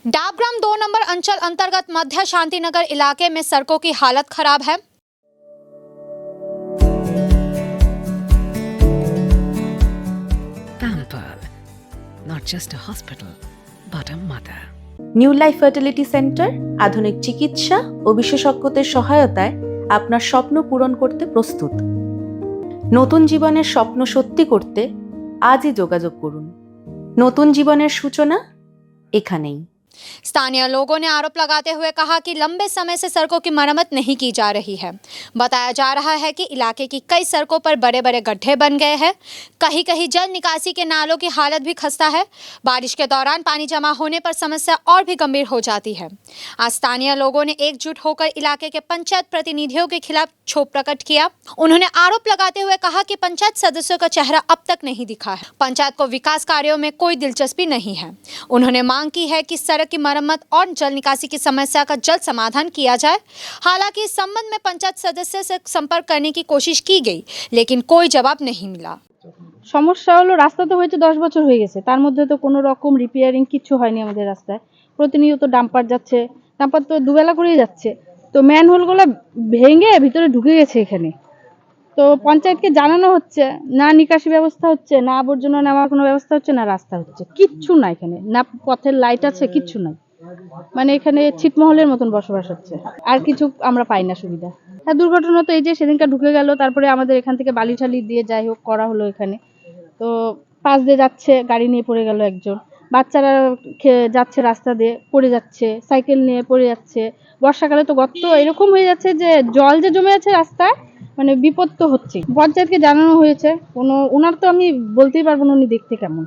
Dabgram 2 number अंचल अंतर्गत मध्य शांतिनगर इलाके में सड़कों की हालत खराब है। Pampered, not just a hospital, but a mother. New life fertility centre আধুনিক চিকিৎসা ও বিশেষজ্ঞদের সহায়তায় আপনার স্বপ্ন পূরণ করতে প্রস্তুত। নতুন জীবনের স্বপ্ন সত্যি করতে আজই যোগাযোগ করুন। নতুন জীবনের সূচনা এখানেই। स्थानीय लोगों ने आरोप लगाते हुए कहा कि लंबे समय से सड़कों की मरम्मत नहीं की जा रही है। बताया जा रहा है कि इलाके की कई सड़कों पर बड़े बड़े गड्ढे बन गए हैं। कहीं कहीं जल निकासी के नालों की हालत भी खस्ता है। बारिश के दौरान पानी जमा होने पर समस्या और भी गंभीर हो जाती है। आज स्थानीय लोगों ने एकजुट होकर इलाके के पंचायत प्रतिनिधियों के खिलाफ क्षोभ प्रकट किया। उन्होंने आरोप लगाते हुए कहा कि पंचायत सदस्यों का चेहरा अब तक नहीं दिखा है। पंचायत को विकास कार्यों में कोई दिलचस्पी नहीं है। उन्होंने मांग की है कि सड़क की मरम्मत और जल निकासी की समस्या का जल्द समाधान किया जाए। हालांकि इस संबंध में पंचायत सदस्य से संपर्क करने की कोशिश की गई, लेकिन कोई जवाब नहीं मिला। সমস্যা হলো রাস্তা তো হয়েছে 10 বছর হয়ে গেছে, তার মধ্যে তো কোনো রকম রিপেয়ারিং কিছু হয়নি আমাদের রাস্তায়। প্রতিনিয়ত ডাম্পার যাচ্ছে, ডাম্পার তো দুবেলা করেই যাচ্ছে, তো ম্যানহোলগুলো ভেঙে ভিতরে ঢুকে গেছে এখানে। তো পঞ্চায়েতকে জানানো হচ্ছে, না নিকাশি ব্যবস্থা হচ্ছে, না আবর্জনা নেওয়ার কোনো ব্যবস্থা হচ্ছে, না রাস্তা হচ্ছে, কিচ্ছু না এখানে, না পথের লাইট আছে, কিচ্ছু নাই। মানে এখানে ছিটমহলের মতন বসবাস হচ্ছে, আর কিছু আমরা পাই না সুবিধা। হ্যাঁ, দুর্ঘটনা তো এই যে সেদিনকার ঢুকে গেল, তারপরে আমাদের এখান থেকে বালি ঠালি দিয়ে যাই হোক করা হলো এখানে। তো পাশ দিয়ে যাচ্ছে গাড়ি নিয়ে পড়ে গেল একজন, বাচ্চারা যাচ্ছে রাস্তা দিয়ে পড়ে যাচ্ছে, সাইকেল নিয়ে পড়ে যাচ্ছে। বর্ষাকালে তো গর্ত এরকম হয়ে যাচ্ছে যে জল যে জমে আছে রাস্তায়, মানে বিপদ তো হচ্ছে। পঞ্চায়েতকে জানানো হয়েছে, কোনো ওনার তো আমি বলতেই পারবো না উনি দেখতে কেমন,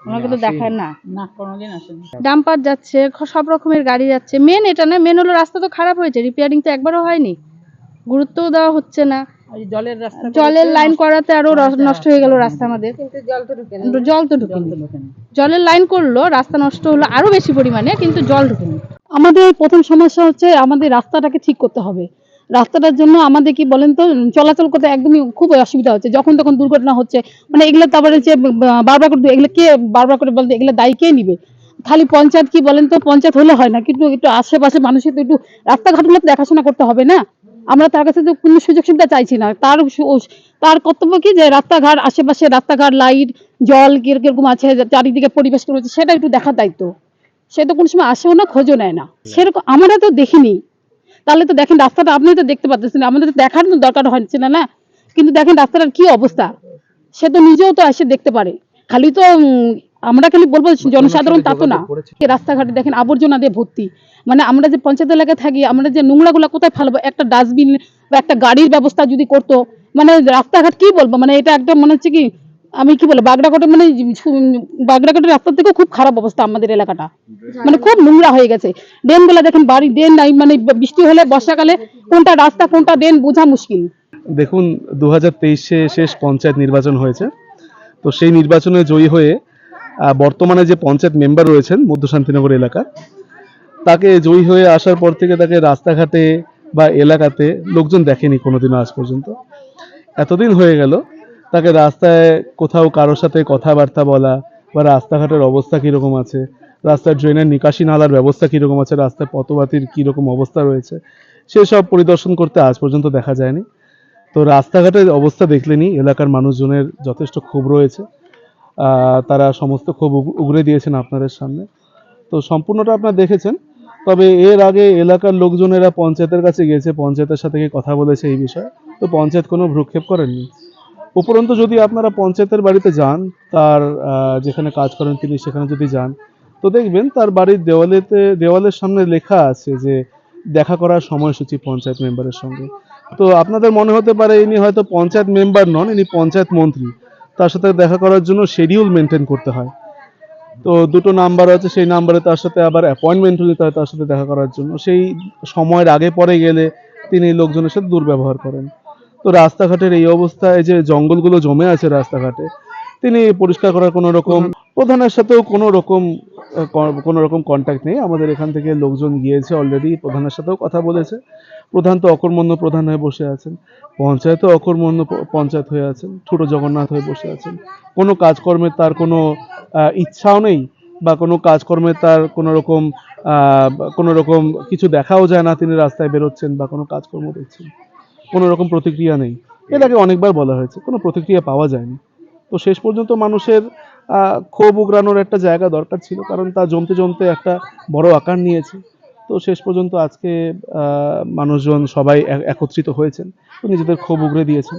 ওনাকে তো দেখায় না, না কোনোদিন আসেনি। ডাম্পার যাচ্ছে, সব রকমের গাড়ি যাচ্ছে। মেন এটা না, মেন হলো রাস্তা তো খারাপ হয়েছে, রিপেয়ারিং তো একবারও হয়নি, গুরুত্বও দেওয়া হচ্ছে না। জলের লাইন করাতে আরো নষ্ট হয়ে গেল রাস্তা আমাদের, জল তো ঢুকেনি। জলের লাইন করলো, রাস্তা নষ্ট হলো আরো বেশি পরিমাণে, কিন্তু জল ঢুকেনি। আমাদের প্রথম সমস্যা হচ্ছে আমাদের রাস্তাটাকে ঠিক করতে হবে। রাস্তাটার জন্য আমাদের কি বলেন তো চলাচল করতে একদমই খুব অসুবিধা হচ্ছে, যখন তখন দুর্ঘটনা হচ্ছে। মানে এগুলো তারপরে যে বারবার করে এগুলো কে বারবার করে বলতে এগুলো দায়ী কে নিবে? খালি পঞ্চায়েত কি বলেন তো, পঞ্চায়েত হলে হয় না, কিন্তু একটু আশেপাশে মানুষের তো একটু রাস্তাঘাটগুলো তো দেখাশোনা করতে হবে না। আমরা তার কাছে তো কোনো সুযোগ সুবিধা চাইছি না, তার কর্তব্য কি যে রাস্তাঘাট, আশেপাশে রাস্তাঘাট, লাইট, জল কিরকম আছে, চারিদিকে পরিবেশ রয়েছে, সেটা একটু দেখার দায়িত্ব। সে তো কোনো সময় আসেও না, খোঁজও নেয় না, সেরকম আমরা তো দেখিনি। তাহলে তো দেখেন রাস্তাটা আপনি তো দেখতে পাচ্ছেন, আমাদের তো দেখার দরকার হচ্ছে না, না? কিন্তু দেখেন রাস্তাটার কি অবস্থা, সে তো নিজেও তো এসে দেখতে পারে। খালি তো আমরা খালি বলবো জনসাধারণ, তা তো না। রাস্তাঘাটে দেখেন আবর্জনা দিয়ে ভর্তি। মানে আমরা যে পঞ্চায়েত এলাকায় থাকি, আমরা যে নোংরাগুলো কোথায় ফেলবো? একটা ডাস্টবিন বা একটা গাড়ির ব্যবস্থা যদি করতো, মানে রাস্তাঘাট কি বলবো, মানে এটা একটা মনে হচ্ছে কি, আমি কি বলবো, বাগড়াকোটে মানে বাগড়াকোটের রাস্তা থেকে খুব খারাপ অবস্থা আমাদের এলাকাটা, মানে খুব নোংরা হয়ে গেছে। ড্রেন গুলা দেখেন, বাড়ি ড্রেন নাই, মানে বৃষ্টি হলে বর্ষাকালে কোনটা রাস্তা কোনটা ড্রেন বোঝা মুশকিল। দেখুন, 2023-এ শেষ পঞ্চায়েত নির্বাচন হয়েছে। তো সেই নির্বাচনে জয়ী হয়ে বর্তমানে যে পঞ্চায়েত মেম্বার রয়েছেন মধ্য শান্তিনগর এলাকা, তাকে জয়ী হয়ে আসার পর থেকে তাকে রাস্তাঘাটে বা এলাকাতে লোকজন দেখেনি কোনোদিনও আজ পর্যন্ত। এতদিন হয়ে গেল, তাকে রাস্তায় কোথাও কারোর সাথে কথাবার্তা বলা বা রাস্তাঘাটের অবস্থা কীরকম আছে, রাস্তার ড্রেনের নিকাশি নালার ব্যবস্থা কীরকম আছে, রাস্তায় পথবাতির কীরকম অবস্থা রয়েছে, সেসব পরিদর্শন করতে আজ পর্যন্ত দেখা যায়নি। তো রাস্তাঘাটের অবস্থা দেখলেনি এলাকার মানুষজনের যথেষ্ট ক্ষোভ রয়েছে, তারা সমস্ত ক্ষোভ উগরে দিয়েছেন আপনাদের সামনে। তো সম্পূর্ণটা আপনারা দেখেছেন। তবে এর আগে এলাকার লোকজনেরা পঞ্চায়েতের কাছে গিয়েছে, পঞ্চায়েতের সাথে কথা বলেছে এই বিষয়ে, তো পঞ্চায়েত কোনো ভ্রুক্ষেপ করেননি। উপরন্তু যদি আপনারা পঞ্চায়েতের বাড়িতে যান, তার যেখানে কাজ করেন তিনি সেখানে যদি যান, তো দেখবেন তার বাড়ির দেওয়ালের সামনে লেখা আছে যে দেখা করার সময়সূচি পঞ্চায়েত মেম্বারের সঙ্গে। তো আপনাদের মনে হতে পারে ইনি হয়তো পঞ্চায়েত মেম্বার নন, ইনি পঞ্চায়েত মন্ত্রী, তার সাথে দেখা করার জন্য শিডিউল মেনটেন করতে হয়। তো দুটো নাম্বার আছে, সেই নাম্বারে তার সাথে আবার অ্যাপয়েন্টমেন্টও নিতে হয় তার সাথে দেখা করার জন্য। সেই সময়ের আগে পরে গেলে তিনি লোকজনের সাথে দুর্ব্যবহার করেন। তো রাস্তাঘাটের এই অবস্থায় যে জঙ্গলগুলো জমে আছে রাস্তাঘাটে, তিনি পরিষ্কার করার কোনো রকম, প্রধানের সাথেও কোনো রকম কন্ট্যাক্ট নেই। আমাদের এখান থেকে লোকজন গিয়েছে অলরেডি, প্রধানের সাথেও কথা বলেছে। প্রধান তো অকর্মণ্য প্রধান হয়ে বসে আছেন, পঞ্চায়েতও অকর্মণ্য পঞ্চায়েত হয়ে আছেন, ছোট জগন্নাথ হয়ে বসে আছেন। কোনো কাজকর্মের তার কোনো ইচ্ছাও নেই, বা কোনো কাজকর্মে তার কোনো রকম কিছু দেখাও যায় না, তিনি রাস্তায় বেরোচ্ছেন বা কোনো কাজকর্ম দেখছেন, কোনো রকম প্রতিক্রিয়া নেই। এর আগে অনেকবার বলা হয়েছে, কোনো প্রতিক্রিয়া পাওয়া যায়নি। তো শেষ পর্যন্ত মানুষের ক্ষোভ উগরানোর একটা জায়গা দরকার ছিল, কারণ তা জমতে জমতে একটা বড় আকার নিয়েছে। তো শেষ পর্যন্ত আজকে মানুষজন সবাই একত্রিত হয়েছেন, তো নিজেদের ক্ষোভ উগরে দিয়েছেন।